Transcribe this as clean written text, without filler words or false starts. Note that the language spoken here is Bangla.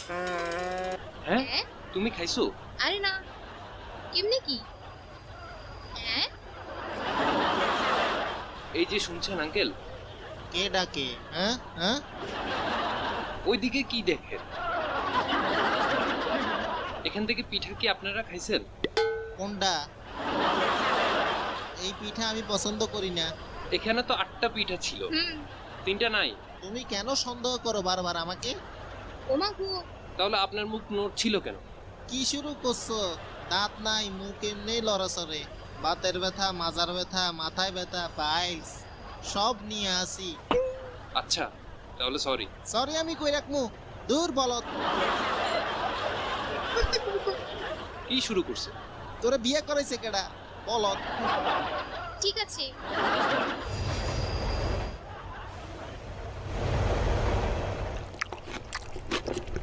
হ্যাঁ হ্যাঁ? তুমি খাইছো? আরে না, কেমনে কি? হ্যাঁ? এই যে শুনছেন আঙ্কেল, কে ডাকে? হ্যাঁ হ্যাঁ, ওইদিকে কি দেখেন? এখান থেকে পিঠা কি আপনারা খাইছেন? কোনটা? এই পিঠা আমি পছন্দ করি না। এখানে তো 8টা পিঠা ছিল, হুম। 3টা নাই। তুমি কেন সন্দেহ করো বারবার আমাকে? ওমা গো। তাহলে আপনার মুখ নড়ছিল কেন? কি শুরু করছো? দাঁত নাই, মুখ এমনি লড়াচড়ে। বাতের ব্যথা, মাজার ব্যথা, মাথায় ব্যথা, পাইলস সব নিয়ে আসি। আচ্ছা, তাহলে সরি। সরি আমি কই রাখমু? দূর বলত। কি শুরু করছে? তোরে বিয়ে করাইছে কেডা? বলত। ঠিক আছে।